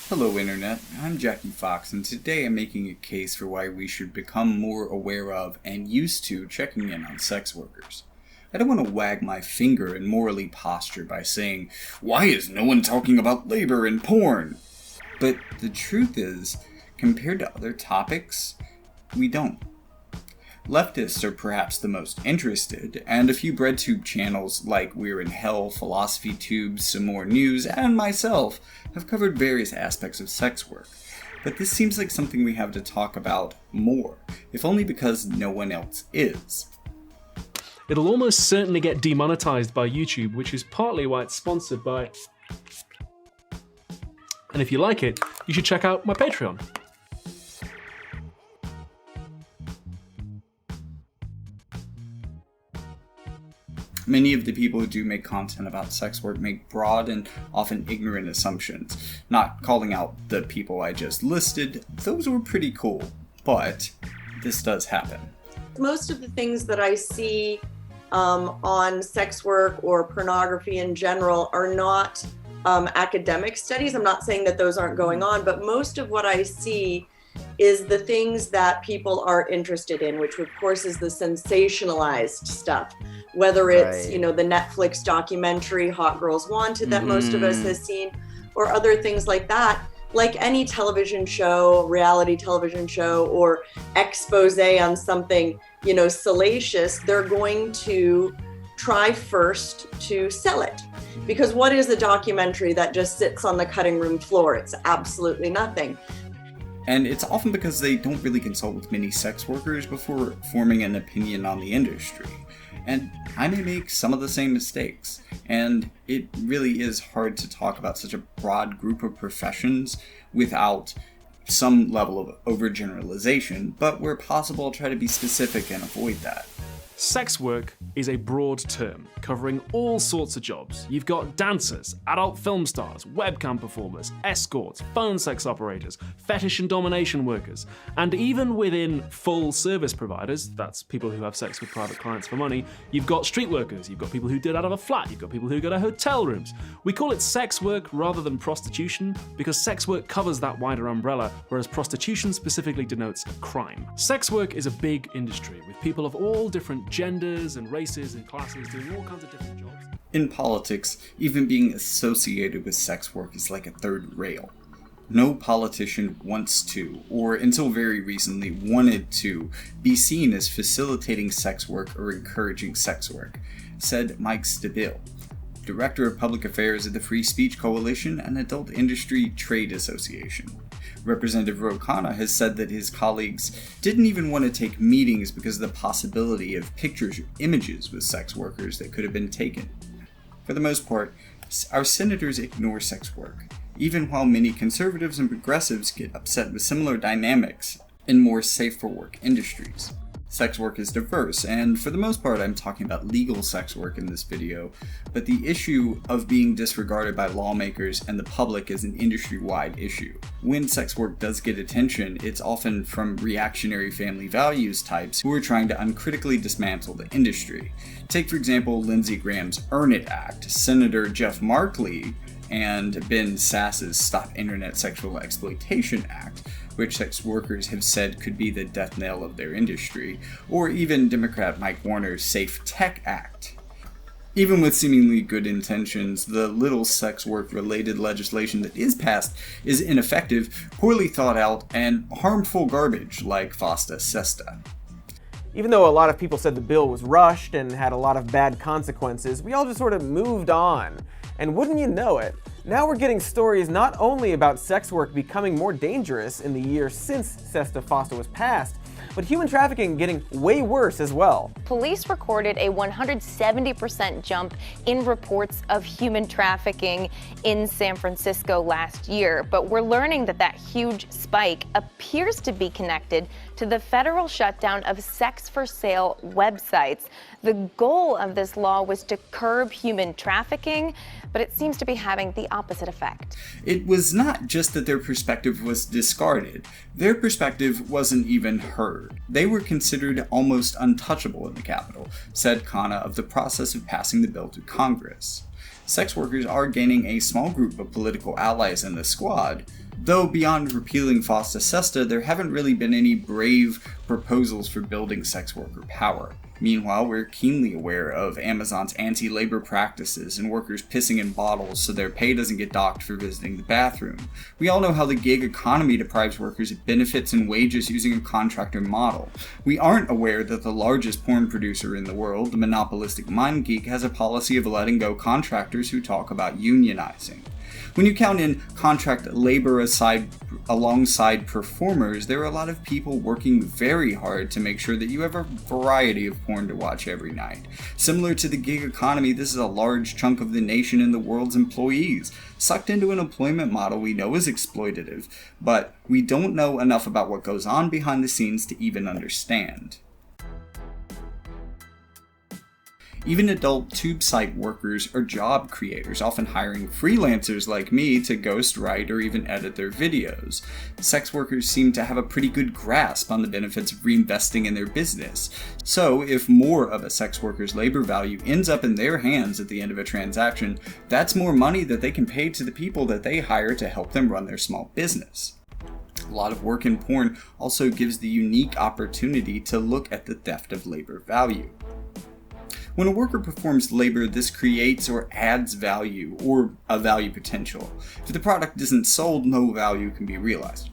Hello Internet, I'm Jackie Fox, and today I'm making a case for why we should become more aware of and used to checking in on sex workers. I don't want to wag my finger and morally posture by saying, why is no one talking about labor and porn? But the truth is, compared to other topics, we don't. Leftists are perhaps the most interested, and a few breadtube channels like We're in Hell, Philosophy Tube, Some More News, and myself have covered various aspects of sex work. But this seems like something we have to talk about more, if only because no one else is. It'll almost certainly get demonetized by YouTube, which is partly why it's sponsored by... And if you like it, you should check out my Patreon. Many of the people who do make content about sex work make broad and often ignorant assumptions. Not calling out the people I just listed, those were pretty cool, but this does happen. Most of the things that I see on sex work or pornography in general are not academic studies. I'm not saying that those aren't going on, but most of what I see is the things that people are interested in, which of course is the sensationalized stuff. Whether it's, the Netflix documentary, Hot Girls Wanted, that most of us has seen, or other things like that. Like any television show, reality television show, or expose on something, salacious, they're going to try first to sell it. Because what is a documentary that just sits on the cutting room floor? It's absolutely nothing. And it's often because they don't really consult with many sex workers before forming an opinion on the industry. And I may make some of the same mistakes, and it really is hard to talk about such a broad group of professions without some level of overgeneralization, but where possible, try to be specific and avoid that. Sex work is a broad term, covering all sorts of jobs. You've got dancers, adult film stars, webcam performers, escorts, phone sex operators, fetish and domination workers, and even within full service providers, that's people who have sex with private clients for money, you've got street workers, you've got people who do it out of a flat, you've got people who go to hotel rooms. We call it sex work rather than prostitution because sex work covers that wider umbrella, whereas prostitution specifically denotes a crime. Sex work is a big industry with people of all different genders and races and classes doing all kinds of different jobs. In politics, even being associated with sex work is like a third rail. No politician wants to, or until very recently wanted to, be seen as facilitating sex work or encouraging sex work, said Mike Stabile, Director of Public Affairs at the Free Speech Coalition and Adult Industry Trade Association. Representative Ro Khanna has said that his colleagues didn't even want to take meetings because of the possibility of pictures or images with sex workers that could have been taken. For the most part, our senators ignore sex work, even while many conservatives and progressives get upset with similar dynamics in more safe-for-work industries. Sex work is diverse, and for the most part I'm talking about legal sex work in this video, but the issue of being disregarded by lawmakers and the public is an industry-wide issue. When sex work does get attention, it's often from reactionary family values types who are trying to uncritically dismantle the industry. Take for example Lindsey Graham's Earn It Act, Senator Jeff Markley, and Ben Sass's Stop Internet Sexual Exploitation Act, which sex workers have said could be the death knell of their industry, or even Democrat Mike Warner's Safe Tech Act. Even with seemingly good intentions, the little sex work-related legislation that is passed is ineffective, poorly thought out, and harmful garbage like FOSTA SESTA. Even though a lot of people said the bill was rushed and had a lot of bad consequences, we all just sort of moved on. And wouldn't you know it, now we're getting stories not only about sex work becoming more dangerous in the years since SESTA FOSTA was passed, but human trafficking getting way worse as well. Police recorded a 170% jump in reports of human trafficking in San Francisco last year, but we're learning that that huge spike appears to be connected to the federal shutdown of sex-for-sale websites. The goal of this law was to curb human trafficking, but it seems to be having the opposite effect. It was not just that their perspective was discarded. Their perspective wasn't even heard. They were considered almost untouchable in the Capitol, said Khanna of the process of passing the bill to Congress. Sex workers are gaining a small group of political allies in the squad, Though beyond repealing FOSTA SESTA, there haven't really been any brave proposals for building sex worker power. Meanwhile, we're keenly aware of Amazon's anti-labor practices and workers pissing in bottles so their pay doesn't get docked for visiting the bathroom. We all know how the gig economy deprives workers of benefits and wages using a contractor model. We aren't aware that the largest porn producer in the world, the monopolistic MindGeek, has a policy of letting go contractors who talk about unionizing. When you count in contract labor alongside performers, there are a lot of people working very hard to make sure that you have a variety of porn to watch every night. Similar to the gig economy, this is a large chunk of the nation and the world's employees, sucked into an employment model we know is exploitative, but we don't know enough about what goes on behind the scenes to even understand. Even adult tube site workers are job creators, often hiring freelancers like me to ghostwrite or even edit their videos. Sex workers seem to have a pretty good grasp on the benefits of reinvesting in their business. So, if more of a sex worker's labor value ends up in their hands at the end of a transaction, that's more money that they can pay to the people that they hire to help them run their small business. A lot of work in porn also gives the unique opportunity to look at the theft of labor value. When a worker performs labor, this creates or adds value, or a value potential. If the product isn't sold, no value can be realized.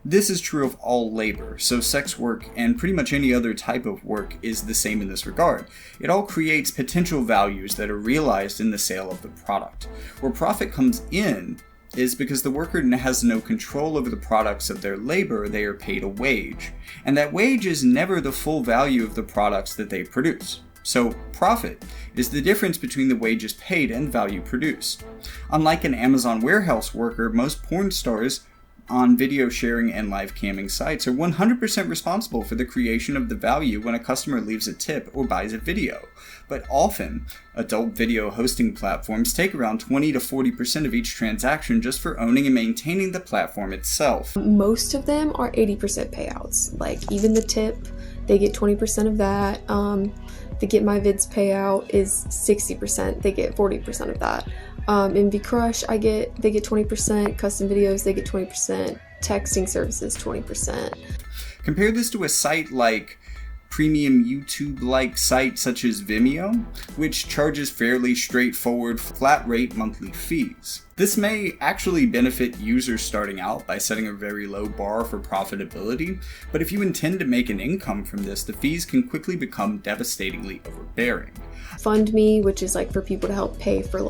This is true of all labor, so sex work and pretty much any other type of work is the same in this regard. It all creates potential values that are realized in the sale of the product. Where profit comes in is because the worker has no control over the products of their labor. They are paid a wage, and that wage is never the full value of the products that they produce. So profit is the difference between the wages paid and value produced. Unlike an Amazon warehouse worker, most porn stars on video sharing and live camming sites are 100% responsible for the creation of the value when a customer leaves a tip or buys a video. But often, adult video hosting platforms take around 20 to 40% of each transaction just for owning and maintaining the platform itself. Most of them are 80% payouts. Like even the tip, they get 20% of that. The Get My Vids payout is 60%. They get 40% of that. In VCrush, they get 20%. Custom videos, they get 20%. Texting services, 20%. Compare this to a site like premium YouTube-like site such as Vimeo, which charges fairly straightforward flat rate monthly fees. This may actually benefit users starting out by setting a very low bar for profitability, but if you intend to make an income from this, the fees can quickly become devastatingly overbearing. Fund Me, which is like for people to help pay for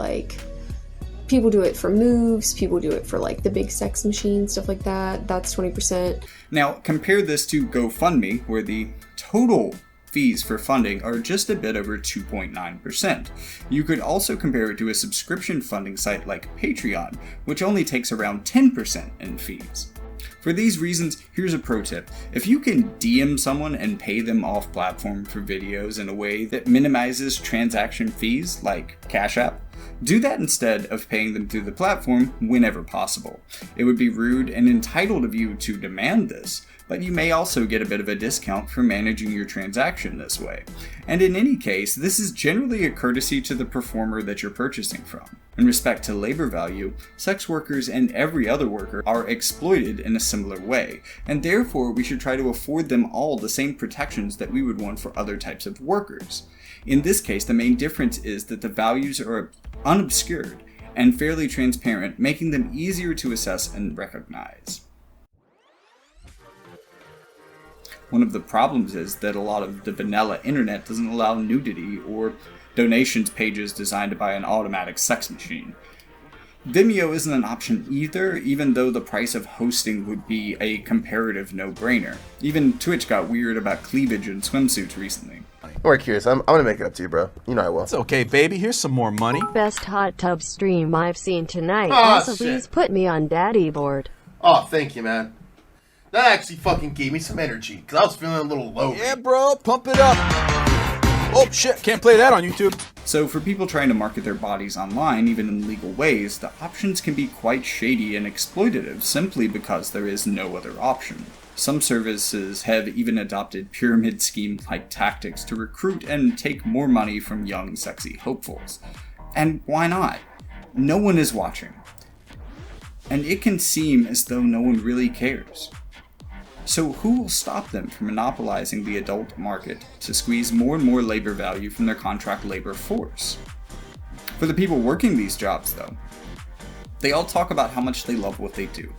people do it for moves, people do it for the big sex machine, stuff like that. That's 20%. Now, compare this to GoFundMe, where the total fees for funding are just a bit over 2.9%. You could also compare it to a subscription funding site like Patreon, which only takes around 10% in fees. For these reasons, here's a pro tip. If you can DM someone and pay them off platform for videos in a way that minimizes transaction fees, like Cash App, do that instead of paying them through the platform whenever possible. It would be rude and entitled of you to demand this, but you may also get a bit of a discount for managing your transaction this way. And in any case, this is generally a courtesy to the performer that you're purchasing from. In respect to labor value, sex workers and every other worker are exploited in a similar way, and therefore we should try to afford them all the same protections that we would want for other types of workers. In this case, the main difference is that the values are unobscured and fairly transparent, making them easier to assess and recognize. One of the problems is that a lot of the vanilla internet doesn't allow nudity or donations pages designed to buy an automatic sex machine. Vimeo isn't an option either, even though the price of hosting would be a comparative no-brainer. Even Twitch got weird about cleavage in swimsuits recently. We're curious. I'm gonna make it up to you, bro. You know I will. It's okay, baby. Here's some more money. Best hot tub stream I've seen tonight. Oh, also, shit. please put me on daddy board. Oh, thank you, man. That actually fucking gave me some energy, because I was feeling a little low. Yeah, bro. Pump it up. Oh, shit. Can't play that on YouTube. So for people trying to market their bodies online, even in legal ways, the options can be quite shady and exploitative simply because there is no other option. Some services have even adopted pyramid scheme-like tactics to recruit and take more money from young, sexy hopefuls. And why not? No one is watching. and it can seem as though no one really cares. So who will stop them from monopolizing the adult market to squeeze more and more labor value from their contract labor force? For the people working these jobs, though, they all talk about how much they love what they do.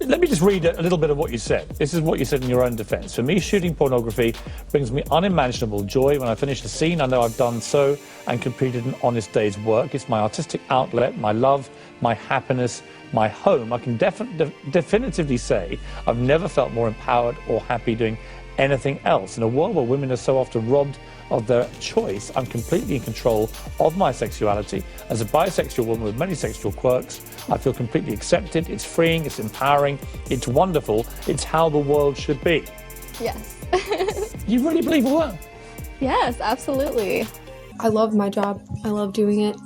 Let me just read a little bit of what you said. This is what you said in your own defense. For me, shooting pornography brings me unimaginable joy. When I finish a scene, I know I've done so and completed an honest day's work. It's my artistic outlet, my love, my happiness, my home. I can definitively say I've never felt more empowered or happy doing anything else. In a world where women are so often robbed of their choice, I'm completely in control of my sexuality. As a bisexual woman with many sexual quirks, I feel completely accepted. It's freeing, it's empowering, it's wonderful. It's how the world should be. Yes. You really believe all that? Yes, absolutely. I love my job. I love doing it,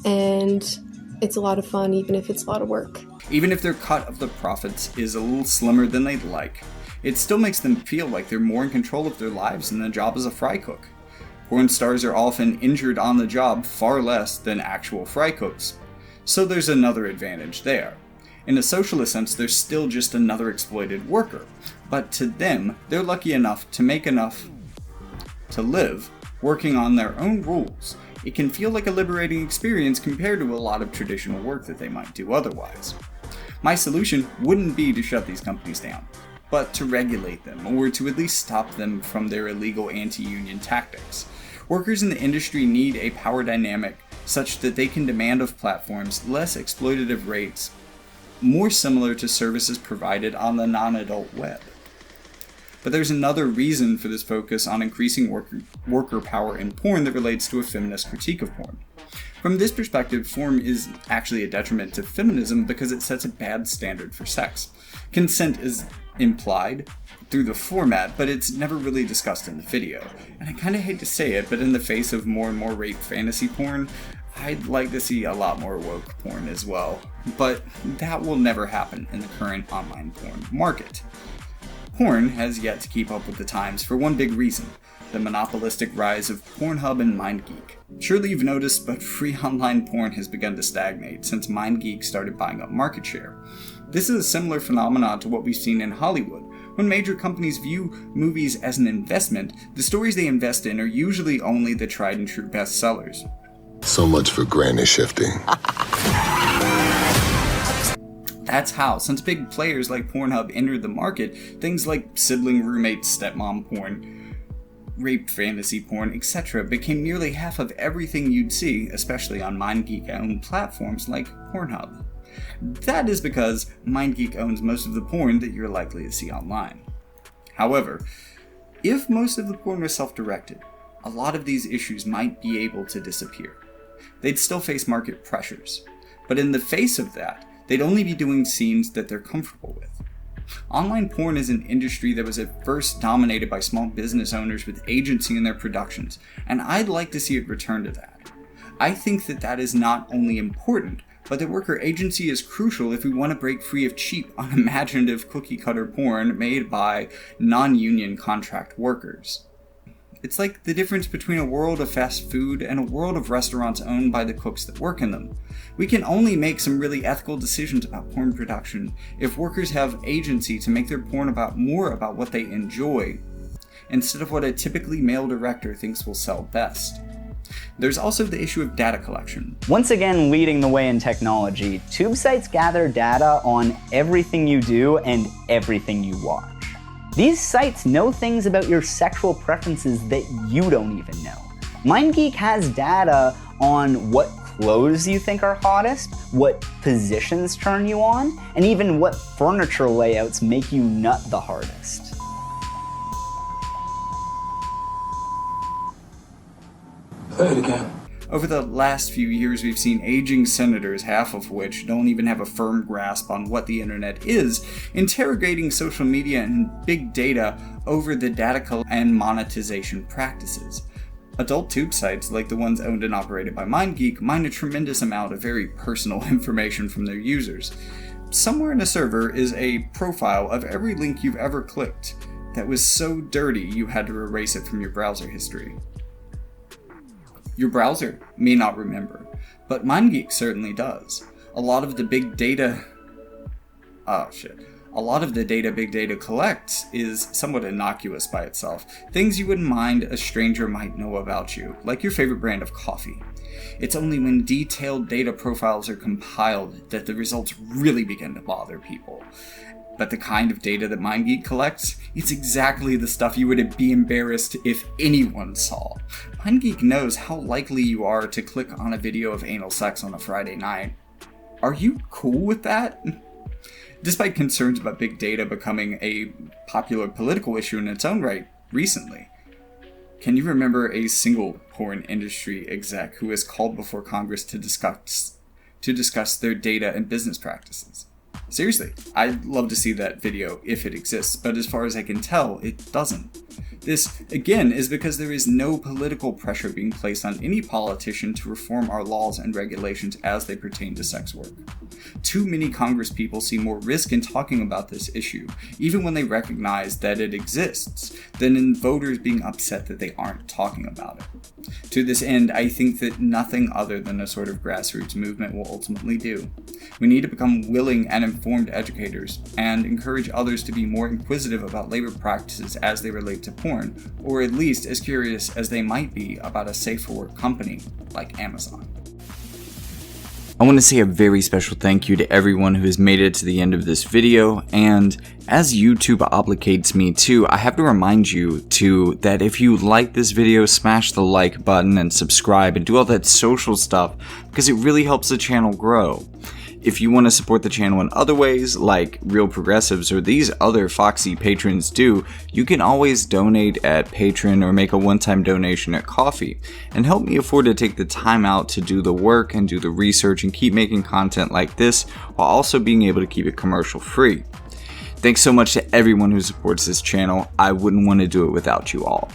and it's a lot of fun, even if it's a lot of work. Even if their cut of the profits is a little slimmer than they'd like, it still makes them feel like they're more in control of their lives than the job as a fry cook. Porn stars are often injured on the job far less than actual fry cooks. So there's another advantage there. In a socialist sense, they're still just another exploited worker. But to them, they're lucky enough to make enough to live, working on their own rules. It can feel like a liberating experience compared to a lot of traditional work that they might do otherwise. My solution wouldn't be to shut these companies down, but to regulate them, or to at least stop them from their illegal anti-union tactics. Workers in the industry need a power dynamic such that they can demand of platforms less exploitative rates, more similar to services provided on the non-adult web. But there's another reason for this focus on increasing worker power in porn that relates to a feminist critique of porn. From this perspective, porn is actually a detriment to feminism because it sets a bad standard for sex. Consent is implied through the format, but it's never really discussed in the video. And I kinda hate to say it, but in the face of more and more rape fantasy porn, I'd like to see a lot more woke porn as well. But that will never happen in the current online porn market. Porn has yet to keep up with the times for one big reason: the monopolistic rise of Pornhub and MindGeek. Surely you've noticed, but free online porn has begun to stagnate since MindGeek started buying up market share. This is a similar phenomenon to what we've seen in Hollywood. When major companies view movies as an investment, the stories they invest in are usually only the tried and true bestsellers. So much for granny shifting. That's how, since big players like Pornhub entered the market, things like sibling, roommate, stepmom porn, rape fantasy porn, etc. became nearly half of everything you'd see, especially on MindGeek-owned platforms like Pornhub. That is because MindGeek owns most of the porn that you're likely to see online. However, if most of the porn was self-directed, a lot of these issues might be able to disappear. They'd still face market pressures, but in the face of that, they'd only be doing scenes that they're comfortable with. Online porn is an industry that was at first dominated by small business owners with agency in their productions, and I'd like to see it return to that. I think that that is not only important, but that worker agency is crucial if we want to break free of cheap, unimaginative cookie-cutter porn made by non-union contract workers. It's like the difference between a world of fast food and a world of restaurants owned by the cooks that work in them. We can only make some really ethical decisions about porn production if workers have agency to make their porn more about what they enjoy, instead of what a typically male director thinks will sell best. There's also the issue of data collection. Once again, leading the way in technology, tube sites gather data on everything you do and everything you watch. These sites know things about your sexual preferences that you don't even know. MindGeek has data on what clothes you think are hottest, what positions turn you on, and even what furniture layouts make you nut the hardest. Say it again. Over the last few years, we've seen aging senators, half of which don't even have a firm grasp on what the internet is, interrogating social media and big data over the data and monetization practices. Adult tube sites, like the ones owned and operated by MindGeek, mine a tremendous amount of very personal information from their users. Somewhere in a server is a profile of every link you've ever clicked that was so dirty you had to erase it from your browser history. Your browser may not remember, but MindGeek certainly does. A lot of the big data Oh shit. A lot of the data big data collects is somewhat innocuous by itself. Things you wouldn't mind a stranger might know about you, like your favorite brand of coffee. It's only when detailed data profiles are compiled that the results really begin to bother people. But the kind of data that MindGeek collects, it's exactly the stuff you would be embarrassed if anyone saw. MindGeek knows how likely you are to click on a video of anal sex on a Friday night. Are you cool with that? Despite concerns about big data becoming a popular political issue in its own right recently, can you remember a single porn industry exec who has called before Congress to discuss their data and business practices? Seriously, I'd love to see that video if it exists, but as far as I can tell, it doesn't. This, again, is because there is no political pressure being placed on any politician to reform our laws and regulations as they pertain to sex work. Too many Congresspeople see more risk in talking about this issue, even when they recognize that it exists, than in voters being upset that they aren't talking about it. To this end, I think that nothing other than a sort of grassroots movement will ultimately do. We need to become willing and informed educators, and encourage others to be more inquisitive about labor practices as they relate to porn, or at least as curious as they might be about a safe-for-work company like Amazon. I want to say a very special thank you to everyone who has made it to the end of this video, and as YouTube obligates me to, I have to remind you that if you like this video, smash the like button and subscribe and do all that social stuff, because it really helps the channel grow. If you want to support the channel in other ways, like Real Progressives or these other Foxy patrons do, you can always donate at Patreon or make a one-time donation at Ko-fi, and help me afford to take the time out to do the work and do the research and keep making content like this, while also being able to keep it commercial free. Thanks so much to everyone who supports this channel. I wouldn't want to do it without you all.